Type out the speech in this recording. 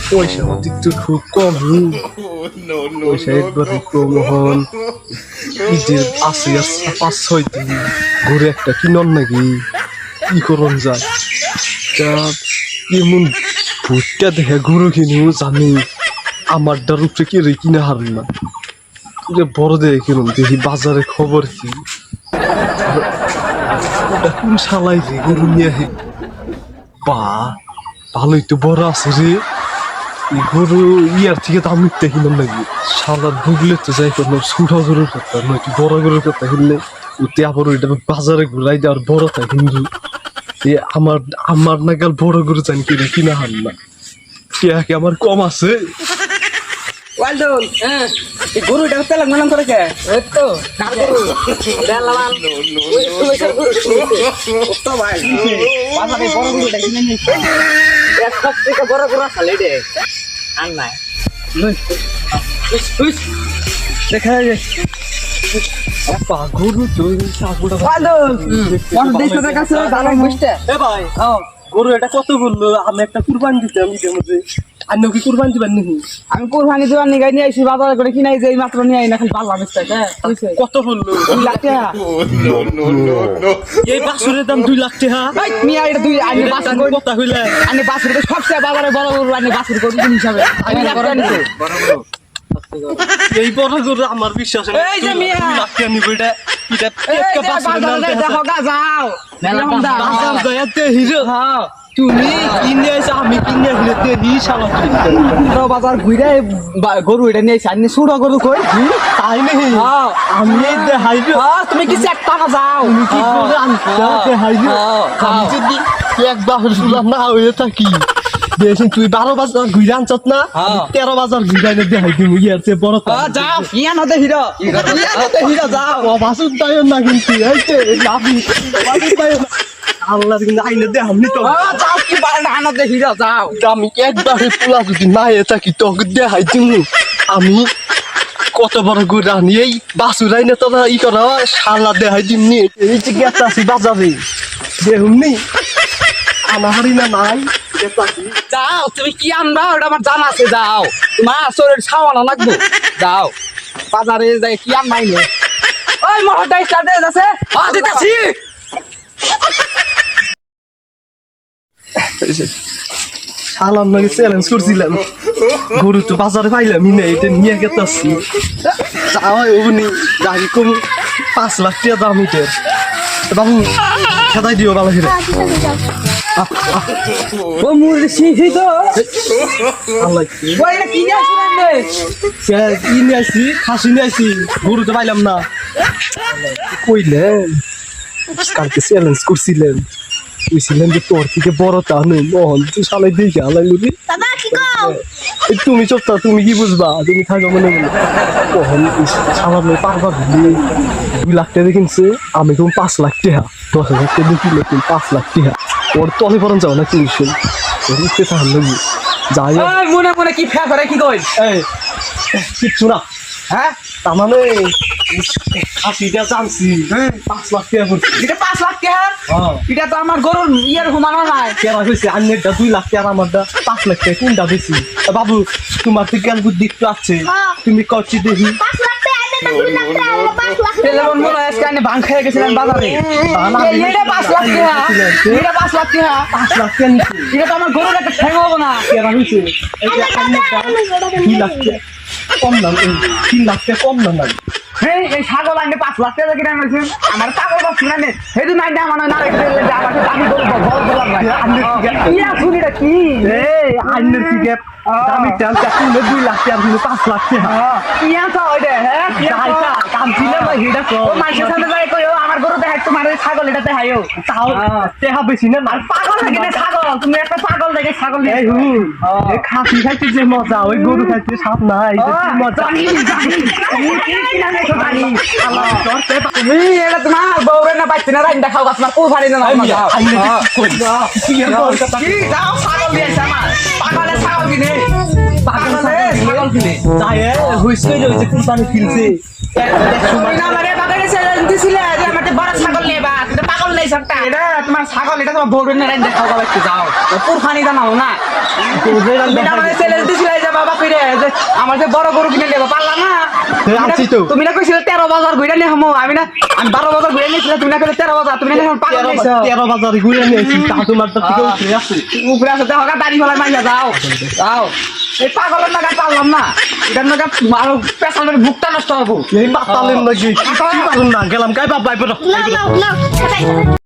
পয়সা তো খুব কম। পয়সা একবারে কম হন। ঈদের আছে 5-6 দিন ঘুরে একটা কিনন নাকি কি করন যায়। এমন ভুট্টা দেখে গরু কিনু জানি আমার ডার উপরে কে রে কিনে হার না। বড় দেখে কিনুন দেখি বাজারে খবর কি কোন শালাই রে গরু নিয়ে আহে। বা ভালোই তো বড় আছে রে গরু। ইয়ার থেকে দাম নিতে কিনুন নাকি শালা বুগলে তো যাই করলাম ছোট গরুর কথা নয় বড় গরুর কথা কিনলে ওতে আবার ওইটা বাজারে ঘুরাই দেওয়ার বড়টা কিন্তু আমার আমার নাগাল বড় গরু জানি কিনা কিনা হার না। কে আমার কম আছে। ওয়ালডন এই গরুটা পেলাম নাম করে কে এই তো কার গরু দেলামান ওই সুমেশের গরু তো ভাই বাজারে বড় গরুটা কিনে নিয়ে এক সব থেকে বড় গরু খালে দে আর নাই উস দেখা যায় গরু তো সাগুড়া ওয়ালডন কোন দেশের কাছে দাঁড়াই বসতে এ ভাই গরু এটা কত বললো আমি একটা কুরবানি দিতাম ঈদের মধ্যে আর কি কুরবানি দিবেন নাকি? আমি কুরবানি দেওয়ার নিগাই নিয়ে আইছি বাজারে করে কিনাই যে মাত্র নিয়ে আই না খালি ভালো লাগছে কত বললো? 2 লাখ টাকা। এই বাছুরের দাম 2 লাখ টাকা। মিয়া এটা তুই আনি বাছুর কই কথা হইলে আনি বাছুর কই সবচেয়ে বাজারে বড় গরু আনি বাছুর কই কোন হিসাবে আমি লাখ টাকা নিতে এই বড় গরু আমার বিশ্বাস নেই। এই যে মিয়া 2 লাখ টাকা নিব এটা এটা এই একটা যে বাছুরের দাম বাজারে দেখো গা যাও বাজার দয়াতে হিরো হ্যাঁ তুমি কিনে আইছো আমি কিনে আইলে দেহি শালা তো বাজার ঘুরে গরু এটা নিয়ে আইছি আনি সুড়া গরু কই তাই নাকি? হ্যাঁ আমি দেখাইবো হ্যাঁ তুমি কি চেকটা না যাও তুমি কি করে আনছো দেখাইবো আমি যদি একবার শুনলাম না হয়ে থাকি দেখুন তুই 12 বাজার ঘুরে আনছত না 13 বাজার ঘুরে এনে দেখাই দিমু ইয়ার চেয়ে বড় যাও ইয়া নদে হিরো ইয়া নদে হিরো যাও ও বাসুর তাই না কিন্তু এই যে লাভি বাসুর তাই না আল্লাহর কিন্তু আইনে দে আমি তো যাও কি বারে না নদে হিরো যাও আমি একবার পোলা যদি না এ থাকি তোকে দেখাই দিমু আমি কত বড় ঘুরে আনি এই বাসুর আইনে তোরা ই করা শালা দেখাই দিমনি এই যে গেছে আছি বাজারে দেখুননি আনাহারি না নাই যাও তুমি কি আনবা ওটা আমার জানা আছে যাও তোমার শরীর ছাওয়ানো লাগবে যাও বাজারে যাই কি আনবাই নে ওই মোহরটা স্টার্ট দে যাচ্ছে দিতেছি শালার নাকি চ্যালেঞ্জ করছিলাম গরু তো বাজারে পাইলামই না এটা নিয়ে গেতাছি যাওয়াই ওগুনি গাড়ি কম 5 লাখ টাকা দাম এটার বাবু খেদাই দিও ভালো করে ও মুরগি শিখি তো আল্লাহ ওই না কিনে আসলেন রে কি নিয়ে আসছি খাসি নিয়ে আসছি গরু তো পাইলাম না কইলেন কালকে চ্যালেঞ্জ করছিলেন কইছিলেন যে তোর থেকে বড় তা নেই মোহন তুই শালাই দেখে আলাই লুবি তুমি চোখটা তুমি কি বুঝবা তুমি থাকো মনে মনে মোহন সামান্য পারবা ভুলি 2 লাখ টাকা কিনছে আমি তুমি 5 লাখ টাকা 10,000 টাকা কিনলে তুমি 5 লাখ টাকা ওর তলে পরন যাও না টিউশন উঠতে থাকার লাগি যাই মনে মনে কি ফ্যা করে কি কই এই কিচ্ছু না হ্যাঁ তার মানে খাসিটা জানছি 5 লাখ টাকা করছি এটা 5 লাখ টাকা এটা তো আমার গরুর ইয়ের ঘুমানো নাই কেনা হয়েছে আন্নেরটা 2 লাখ টাকা আমারটা 5 লাখ টাকা কোনটা বেশি বাবু তোমার তো জ্ঞান বুদ্ধি একটু আছে তুমি কচ্ছি দেখি 5 লাখ টাকা আইতে তো 2 লাখ টাকা 5 লাখ তেলেবন মনে হয় আজকে আনি ভাং খেয়ে গেছিলেন বাজারে এটা 5 লাখ টাকা এটা 5 লাখ টাকা 5 লাখ টাকা নিচ্ছে এটা তো আমার গরুর একটা ঠ্যাং হবো না কেনা হয়েছে এই যে আন্নেরটা 2 লাখ টাকা কম না 3 লাখ টাকা কম না এই ছাগল আনতে 5 লাখ টাকা কিনে আনছেন আমার ছাগল বাস কিনে হেতু নাই না মানে না রেখে দিলে আমার দাবি করব বল বললাম না ইয়া শুনি রে কি এই আন্নের থেকে দামি তেল চাকরি 2 লাখ টাকা 5 লাখ টাকা ইয়া তো ওই রে হ্যাঁ যাইতা কাম ছিল না এটা তো ও মাইসের সামনে যাই কইও আমার গরু দেখাই তোমার ছাগল এটা দেখাইও তাও টাকা বেশি না আর পাগল নাকি না ছাগল তুমি একটা পাগল দেখে ছাগল নিয়ে এই হুন এই খাসি খাইতে যে মজা ওই গরু খাইতে স্বাদ নাই এটা কি মজা জানি তুমি কি কিনা দেখো জানি আল্লাহ তুমি এটা তোমার বউরে না পাইছ না রাইন দেখাও গাছ না কুরবানি না আমি আইনে কই কি যাও ছাগল দিয়ে আমার পাগলে ছাগল কিনে পাগলে ছাগল কিনে যায় হইছে যে কুরবানি কিনছে তুমি না আমারে বাগানে চ্যালেঞ্জ দিছিলে যে আমাকে বড় ছাগল নেবা কিন্তু পাগল নেই একটা এটা তোমার ছাগল এটা তোমার বউর না রাইন দেখাও লাগতে যাও পুরখানি জানাও না তুমি না মানে চ্যালেঞ্জ দিছিলে যে বাবা কইরে যে আমার যে বড় গরু কিনে দেব পারলা না আছি তো তুমি না কইছিলে 13 বাজার ঘুরে নিয়ে হামো আমি 12 বাজার ঘুরে নিয়েছিলাম তুমি না কইলে 13 বাজার তুমি না পাগল হইছো 13 বাজারে ঘুরে নিয়েছি তা তোমার তো ঠিক আছে উপরে আছে দেখো দাড়ি ফলাই মাইয়া যাও যাও এই পাগলের নাগাদ পারলাম না এটার নাগাদ আরো পেছনের বুকটা নষ্ট হবো এই মাতালেন নাকি কি পারুন না গেলাম কাই বাপ ভাই No, no, no.